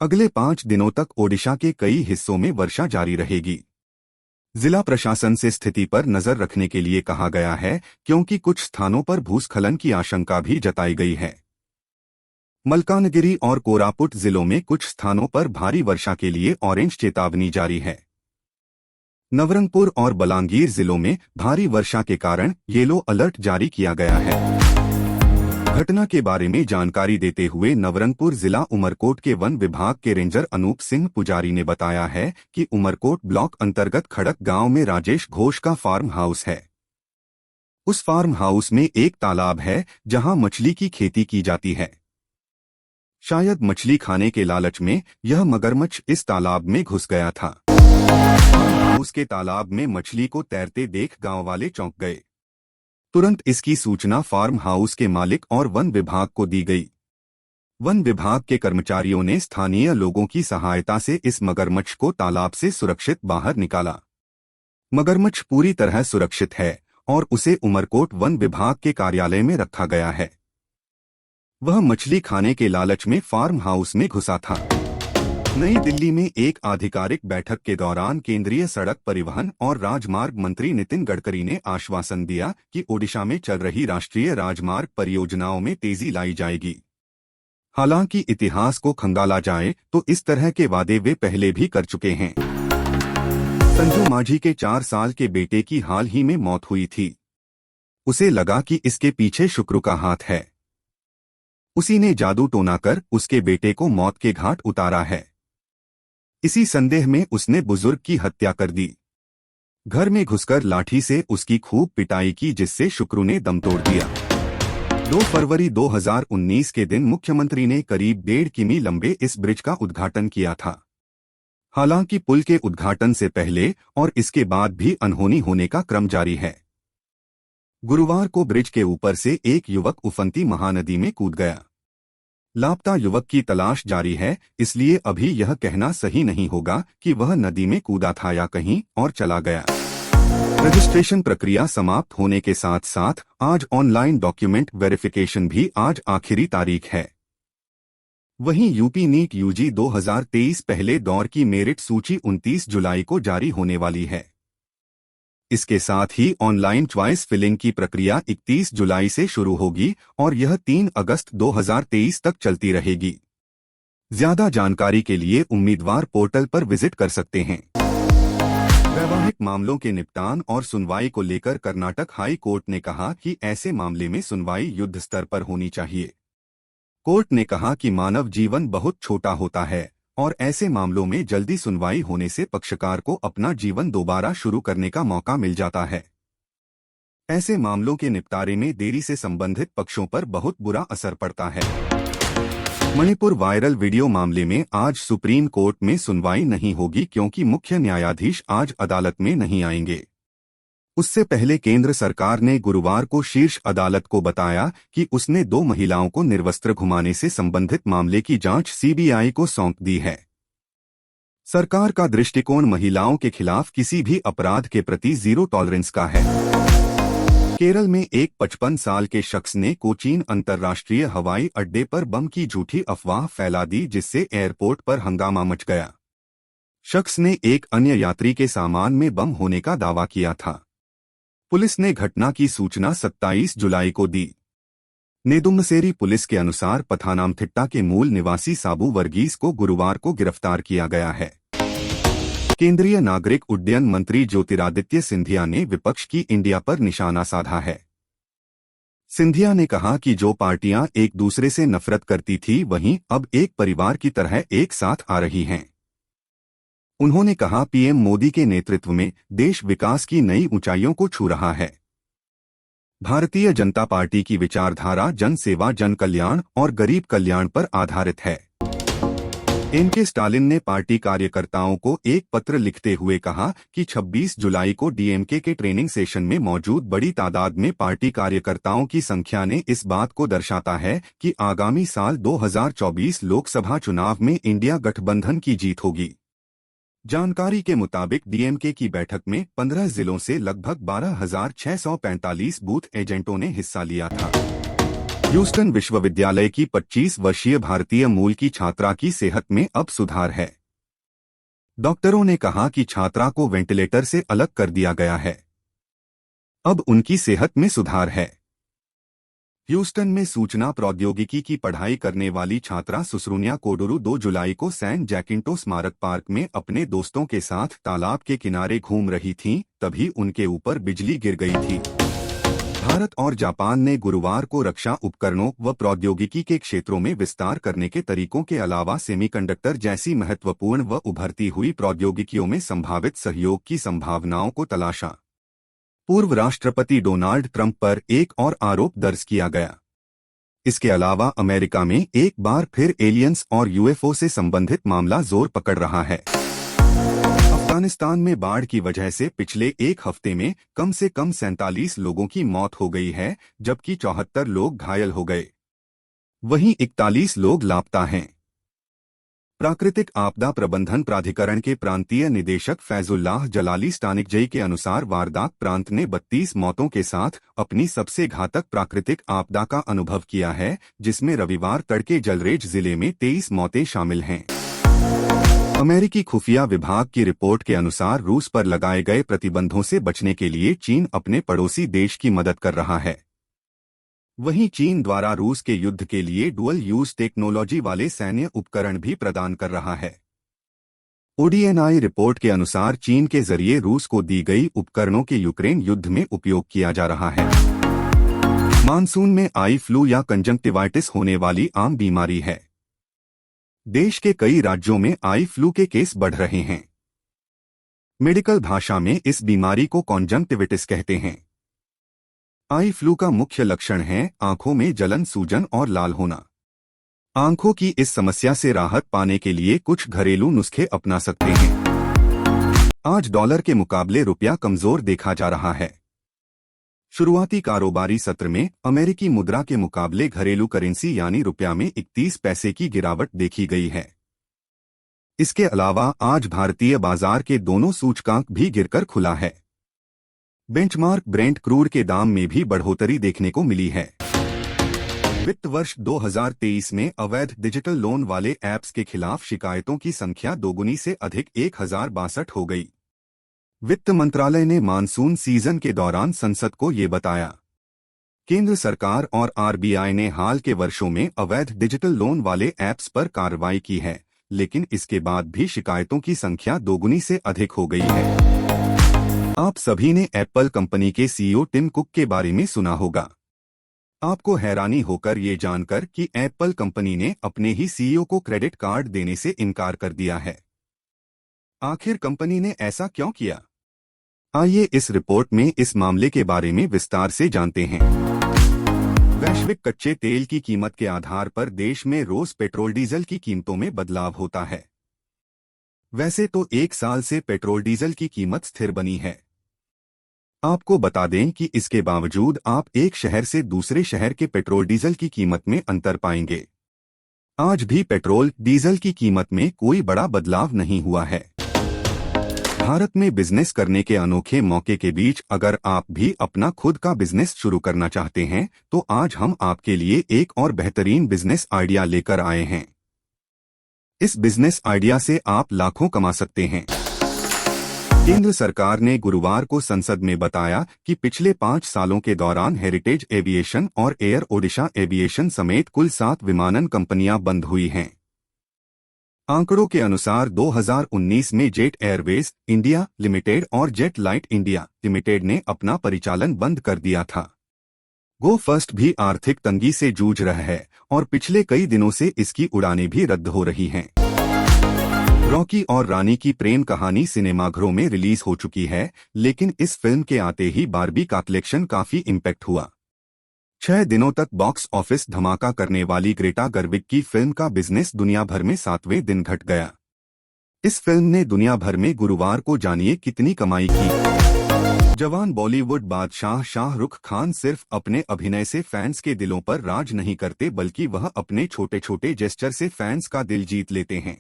अगले 5 दिनों तक ओडिशा के कई हिस्सों में वर्षा जारी रहेगी। जिला प्रशासन से स्थिति पर नजर रखने के लिए कहा गया है, क्योंकि कुछ स्थानों पर भूस्खलन की आशंका भी जताई गई है। मलकानगिरी और कोरापुट जिलों में कुछ स्थानों पर भारी वर्षा के लिए ऑरेंज चेतावनी जारी है। नवरंगपुर और बलांगीर जिलों में भारी वर्षा के कारण येलो अलर्ट जारी किया गया है। घटना के बारे में जानकारी देते हुए नवरंगपुर जिला उमरकोट के वन विभाग के रेंजर अनूप सिंह पुजारी ने बताया है कि उमरकोट ब्लॉक अंतर्गत खड़क गांव में राजेश घोष का फार्म हाउस है। उस फार्म हाउस में एक तालाब है जहां मछली की खेती की जाती है। शायद मछली खाने के लालच में यह मगरमच्छ इस तालाब में घुस गया था। उसके तालाब में मछली को तैरते देख गांव वाले चौंक गए। तुरंत इसकी सूचना फार्म हाउस के मालिक और वन विभाग को दी गई। वन विभाग के कर्मचारियों ने स्थानीय लोगों की सहायता से इस मगरमच्छ को तालाब से सुरक्षित बाहर निकाला। मगरमच्छ पूरी तरह सुरक्षित है और उसे उमरकोट वन विभाग के कार्यालय में रखा गया है। वह मछली खाने के लालच में फार्म हाउस में घुसा था। नई दिल्ली में एक आधिकारिक बैठक के दौरान केंद्रीय सड़क परिवहन और राजमार्ग मंत्री नितिन गडकरी ने आश्वासन दिया कि ओडिशा में चल रही राष्ट्रीय राजमार्ग परियोजनाओं में तेजी लाई जाएगी। हालांकि इतिहास को खंगाला जाए तो इस तरह के वादे वे पहले भी कर चुके हैं। संजू मांझी के 4 साल के बेटे की हाल ही में मौत हुई थी। उसे लगा कि इसके पीछे शुक्र का हाथ है। उसी ने जादू टोना कर उसके बेटे को मौत के घाट उतारा है। इसी संदेह में उसने बुजुर्ग की हत्या कर दी। घर में घुसकर लाठी से उसकी खूब पिटाई की, जिससे शुक्रू ने दम तोड़ दिया। 2 फरवरी 2019 के दिन मुख्यमंत्री ने करीब 1.5 किमी लंबे इस ब्रिज का उद्घाटन किया था। हालांकि पुल के उद्घाटन से पहले और इसके बाद भी अनहोनी होने का क्रम जारी है। गुरुवार को ब्रिज के ऊपर से एक युवक उफनती महानदी में कूद गया। लापता युवक की तलाश जारी है, इसलिए अभी यह कहना सही नहीं होगा कि वह नदी में कूदा था या कहीं और चला गया। रजिस्ट्रेशन प्रक्रिया समाप्त होने के साथ साथ आज ऑनलाइन डॉक्यूमेंट वेरिफिकेशन भी आज आखिरी तारीख है। वहीं यूपी नीट यूजी 2023 पहले दौर की मेरिट सूची 29 जुलाई को जारी होने वाली है। इसके साथ ही ऑनलाइन च्वाइस फिलिंग की प्रक्रिया 31 जुलाई से शुरू होगी और यह 3 अगस्त 2023 तक चलती रहेगी। ज्यादा जानकारी के लिए उम्मीदवार पोर्टल पर विजिट कर सकते हैं। वैवाहिक मामलों के निपटान और सुनवाई को लेकर कर्नाटक हाई कोर्ट ने कहा कि ऐसे मामले में सुनवाई युद्ध स्तर पर होनी चाहिए। कोर्ट ने कहा कि मानव जीवन बहुत छोटा होता है और ऐसे मामलों में जल्दी सुनवाई होने से पक्षकार को अपना जीवन दोबारा शुरू करने का मौका मिल जाता है। ऐसे मामलों के निपटारे में देरी से संबंधित पक्षों पर बहुत बुरा असर पड़ता है। मणिपुर वायरल वीडियो मामले में आज सुप्रीम कोर्ट में सुनवाई नहीं होगी, क्योंकि मुख्य न्यायाधीश आज अदालत में नहीं आएंगे। उससे पहले केंद्र सरकार ने गुरुवार को शीर्ष अदालत को बताया कि उसने 2 महिलाओं को निर्वस्त्र घुमाने से संबंधित मामले की जांच सीबीआई को सौंप दी है। सरकार का दृष्टिकोण महिलाओं के खिलाफ किसी भी अपराध के प्रति जीरो टॉलरेंस का है। केरल में एक 55 साल के शख्स ने कोचीन अंतर्राष्ट्रीय हवाई अड्डे पर बम की झूठी अफवाह फैला दी, जिससे एयरपोर्ट पर हंगामा मच गया। शख्स ने एक अन्य यात्री के सामान में बम होने का दावा किया था। पुलिस ने घटना की सूचना 27 जुलाई को दी। नेदुम्नसेरी पुलिस के अनुसार पथानामथिट्टा के मूल निवासी साबू वर्गीस को गुरुवार को गिरफ्तार किया गया है। केंद्रीय नागरिक उड्डयन मंत्री ज्योतिरादित्य सिंधिया ने विपक्ष की इंडिया पर निशाना साधा है। सिंधिया ने कहा कि जो पार्टियां एक दूसरे से नफरत करती थी, वहीं अब एक परिवार की तरह एक साथ आ रही हैं। उन्होंने कहा, पीएम मोदी के नेतृत्व में देश विकास की नई ऊंचाइयों को छू रहा है। भारतीय जनता पार्टी की विचारधारा जन सेवा, जन कल्याण और गरीब कल्याण पर आधारित है। एम.के. स्टालिन ने पार्टी कार्यकर्ताओं को एक पत्र लिखते हुए कहा कि 26 जुलाई को डीएमके के ट्रेनिंग सेशन में मौजूद बड़ी तादाद में पार्टी कार्यकर्ताओं की संख्या ने इस बात को दर्शाता है कि आगामी साल 2024 लोकसभा चुनाव में इंडिया गठबंधन की जीत होगी। जानकारी के मुताबिक डीएमके की बैठक में 15 जिलों से लगभग 12,645 बूथ एजेंटों ने हिस्सा लिया था। ह्यूस्टन विश्वविद्यालय की 25 वर्षीय भारतीय मूल की छात्रा की सेहत में अब सुधार है। डॉक्टरों ने कहा कि छात्रा को वेंटिलेटर से अलग कर दिया गया है। अब उनकी सेहत में सुधार है। ह्यूस्टन में सूचना प्रौद्योगिकी की पढ़ाई करने वाली छात्रा सुसरुनिया कोडुरु 2 जुलाई को सैन जैकिंटो स्मारक पार्क में अपने दोस्तों के साथ तालाब के किनारे घूम रही थीं, तभी उनके ऊपर बिजली गिर गई थी। भारत और जापान ने गुरुवार को रक्षा उपकरणों व प्रौद्योगिकी के क्षेत्रों में विस्तार करने के तरीकों के अलावा सेमीकंडक्टर जैसी महत्वपूर्ण व उभरती हुई प्रौद्योगिकियों में संभावित सहयोग की संभावनाओं को तलाशा। पूर्व राष्ट्रपति डोनाल्ड ट्रंप पर एक और आरोप दर्ज किया गया। इसके अलावा अमेरिका में एक बार फिर एलियंस और यूएफओ से संबंधित मामला जोर पकड़ रहा है। अफगानिस्तान में बाढ़ की वजह से पिछले एक हफ्ते में कम से कम 47 लोगों की मौत हो गई है, जबकि 74 लोग घायल हो गए। वहीं 41 लोग लापता हैं। प्राकृतिक आपदा प्रबंधन प्राधिकरण के प्रांतीय निदेशक फैजुल्लाह जलाली स्टानिकजई के अनुसार वारदाक प्रांत ने 32 मौतों के साथ अपनी सबसे घातक प्राकृतिक आपदा का अनुभव किया है, जिसमें रविवार तड़के जलरेज जिले में 23 मौतें शामिल हैं। अमेरिकी खुफिया विभाग की रिपोर्ट के अनुसार रूस पर लगाए गए प्रतिबंधों से बचने के लिए चीन अपने पड़ोसी देश की मदद कर रहा है। वहीं चीन द्वारा रूस के युद्ध के लिए डुअल यूज टेक्नोलॉजी वाले सैन्य उपकरण भी प्रदान कर रहा है। ओडीएनआई रिपोर्ट के अनुसार चीन के जरिए रूस को दी गई उपकरणों के यूक्रेन युद्ध में उपयोग किया जा रहा है। मानसून में आई फ्लू या कंजंक्टिवाइटिस होने वाली आम बीमारी है। देश के कई राज्यों में आई फ्लू के केस बढ़ रहे हैं। मेडिकल भाषा में इस बीमारी को कॉन्जंक्टिविटिस कहते हैं। आई फ्लू का मुख्य लक्षण है आंखों में जलन, सूजन और लाल होना। आंखों की इस समस्या से राहत पाने के लिए कुछ घरेलू नुस्खे अपना सकते हैं। आज डॉलर के मुकाबले रुपया कमजोर देखा जा रहा है। शुरुआती कारोबारी सत्र में अमेरिकी मुद्रा के मुकाबले घरेलू करेंसी यानी रुपया में 31 पैसे की गिरावट देखी गई है। इसके अलावा आज भारतीय बाजार के दोनों सूचकांक भी गिरकर खुला है। बेंचमार्क ब्रेंट क्रूड के दाम में भी बढ़ोतरी देखने को मिली है। वित्त वर्ष 2023 में अवैध डिजिटल लोन वाले ऐप्स के खिलाफ शिकायतों की संख्या दोगुनी से अधिक 1062 हो गई। वित्त मंत्रालय ने मानसून सीजन के दौरान संसद को ये बताया। केंद्र सरकार और आरबीआई ने हाल के वर्षों में अवैध डिजिटल लोन वाले ऐप्स पर कार्रवाई की है, लेकिन इसके बाद भी शिकायतों की संख्या दोगुनी से अधिक हो गई है। आप सभी ने एप्पल कंपनी के सीईओ टिम कुक के बारे में सुना होगा। आपको हैरानी होकर ये जानकर कि एप्पल कंपनी ने अपने ही सीईओ को क्रेडिट कार्ड देने से इनकार कर दिया है। आखिर कंपनी ने ऐसा क्यों किया? आइए इस रिपोर्ट में इस मामले के बारे में विस्तार से जानते हैं। वैश्विक कच्चे तेल की कीमत के आधार पर देश में रोज पेट्रोल डीजल की कीमतों में बदलाव होता है। वैसे तो एक साल से पेट्रोल डीजल की कीमत स्थिर बनी है। आपको बता दें कि इसके बावजूद आप एक शहर से दूसरे शहर के पेट्रोल डीजल की कीमत में अंतर पाएंगे। आज भी पेट्रोल डीजल की कीमत में कोई बड़ा बदलाव नहीं हुआ है। भारत में बिजनेस करने के अनोखे मौके के बीच अगर आप भी अपना खुद का बिजनेस शुरू करना चाहते हैं तो आज हम आपके लिए एक और बेहतरीन बिजनेस आइडिया लेकर आए हैं। इस बिजनेस आइडिया से आप लाखों कमा सकते हैं। केंद्र सरकार ने गुरुवार को संसद में बताया कि पिछले 5 सालों के दौरान हेरिटेज एविएशन और एयर ओडिशा एविएशन समेत कुल 7 विमानन कंपनियां बंद हुई हैं। आंकड़ों के अनुसार 2019 में जेट एयरवेज इंडिया लिमिटेड और जेट लाइट इंडिया लिमिटेड ने अपना परिचालन बंद कर दिया था। गो फर्स्ट भी आर्थिक तंगी से जूझ रहा है और पिछले कई दिनों से इसकी उड़ानें भी रद्द हो रही हैं। रॉकी और रानी की प्रेम कहानी सिनेमाघरों में रिलीज हो चुकी है, लेकिन इस फिल्म के आते ही बार्बी का कलेक्शन काफी इम्पैक्ट हुआ। 6 दिनों तक बॉक्स ऑफिस धमाका करने वाली ग्रेटा गर्विग की फिल्म का बिजनेस दुनिया भर में 7वें दिन घट गया। इस फिल्म ने दुनिया भर में गुरुवार को जानिए कितनी कमाई की। जवान बॉलीवुड बादशाह शाहरुख खान सिर्फ अपने अभिनय से फैंस के दिलों पर राज नहीं करते, बल्कि वह अपने छोटे छोटे जेस्चर से फैंस का दिल जीत लेते हैं।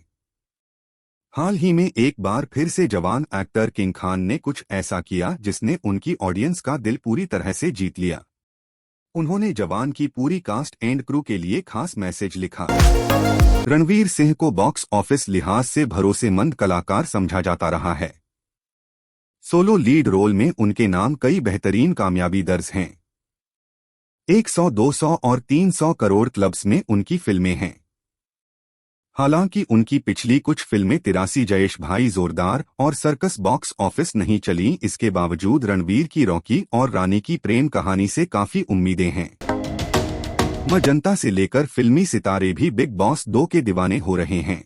हाल ही में एक बार फिर से जवान एक्टर किंग खान ने कुछ ऐसा किया जिसने उनकी ऑडियंस का दिल पूरी तरह से जीत लिया। उन्होंने जवान की पूरी कास्ट एंड क्रू के लिए खास मैसेज लिखा। रणवीर सिंह को बॉक्स ऑफिस लिहाज से भरोसेमंद कलाकार समझा जाता रहा है। सोलो लीड रोल में उनके नाम कई बेहतरीन कामयाबी दर्ज हैं। 100, 200 और 300 करोड़ क्लब्स में उनकी फिल्में हैं। हालांकि उनकी पिछली कुछ फिल्में 83 जयेश भाई जोरदार और सर्कस बॉक्स ऑफिस नहीं चलीं, इसके बावजूद रणवीर की रॉकी और रानी की प्रेम कहानी से काफी उम्मीदें हैं। मजंता से लेकर फिल्मी सितारे भी बिग बॉस 2 के दीवाने हो रहे हैं।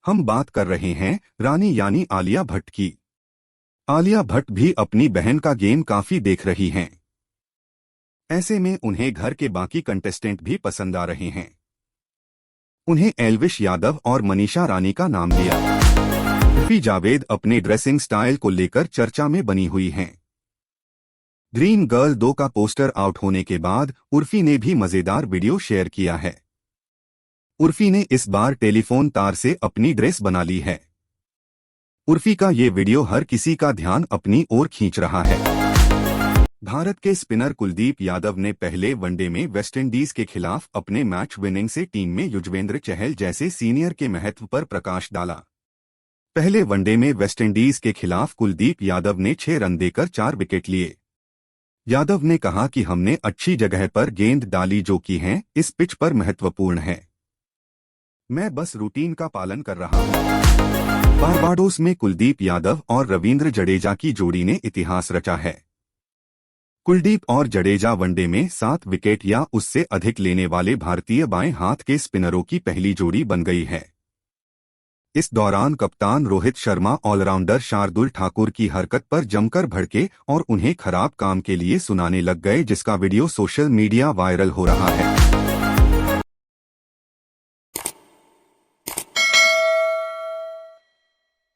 हम बात कर रहे हैं रानी यानी आलिया भट्ट की। आलिया भट्ट भी अपनी बहन का गेम काफी देख रही हैं। ऐसे में उन्हें घर के बाकी कंटेस्टेंट भी पसंद आ रहे हैं। उन्हें एल्विश यादव और मनीषा रानी का नाम लिया। उर्फी जावेद अपने ड्रेसिंग स्टाइल को लेकर चर्चा में बनी हुई हैं। ड्रीम गर्ल 2 का पोस्टर आउट होने के बाद उर्फी ने भी मजेदार वीडियो शेयर किया है। उर्फी ने इस बार टेलीफोन तार से अपनी ड्रेस बना ली है। उर्फी का ये वीडियो हर किसी का ध्यान अपनी ओर खींच रहा है। भारत के स्पिनर कुलदीप यादव ने पहले वनडे में वेस्टइंडीज के खिलाफ अपने मैच विनिंग से टीम में युजवेंद्र चहल जैसे सीनियर के महत्व पर प्रकाश डाला। पहले वनडे में वेस्टइंडीज के खिलाफ कुलदीप यादव ने 6 रन देकर 4 विकेट लिए। यादव ने कहा कि हमने अच्छी जगह पर गेंद डाली जो कि हैं इस पिच पर महत्वपूर्ण है। मैं बस रूटीन का पालन कर रहा हूं। बारबाडोस में कुलदीप यादव और रवींद्र जडेजा की जोड़ी ने इतिहास रचा है। कुलदीप और जडेजा वनडे में 7 विकेट या उससे अधिक लेने वाले भारतीय बाएं हाथ के स्पिनरों की पहली जोड़ी बन गई है। इस दौरान कप्तान रोहित शर्मा ऑलराउंडर शार्दुल ठाकुर की हरकत पर जमकर भड़के और उन्हें खराब काम के लिए सुनाने लग गए, जिसका वीडियो सोशल मीडिया वायरल हो रहा है।